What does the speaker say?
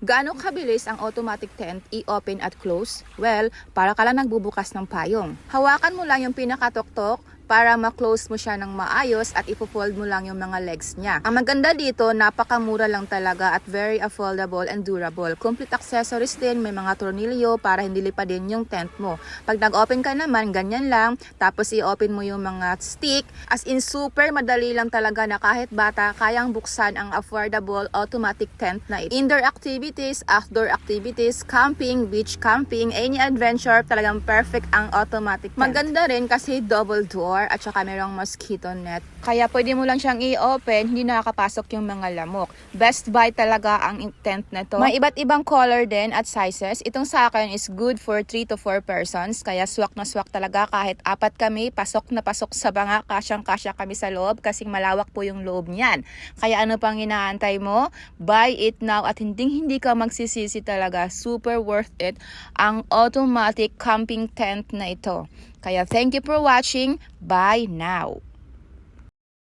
Gaano kabilis ang automatic tent i-open at close? Well, para ka lang nagbubukas ng payong. Hawakan mo lang yung pinakatuktok para ma-close mo siya ng maayos at ipo-fold mo lang yung mga legs niya. Ang maganda dito, napakamura lang talaga at very affordable and durable. Complete accessories din, may mga tornilyo para hindi lipadin yung tent mo. Pag nag-open ka naman, ganyan lang, tapos i-open mo yung mga stick. As in, super madali lang talaga na kahit bata, kayang buksan ang affordable automatic tent na ito. Indoor activities, outdoor activities, camping, beach camping, any adventure, talagang perfect ang automatic tent. Maganda rin kasi double door at saka mayroong mosquito net. Kaya pwede mo lang siyang i-open, hindi nakakapasok yung mga lamok. Best buy talaga ang tent na to. May iba't ibang color din at sizes. Itong sa akin is good for 3 to 4 persons. Kaya swak na swak talaga kahit apat kami, pasok na pasok sa banga, kasyang-kasya kami sa loob kasi malawak po yung loob niyan. Kaya ano pang inaantay mo? Buy it now at hindi ka magsisisi talaga. Super worth it ang automatic camping tent na ito. Kaya thank you for watching. Bye now.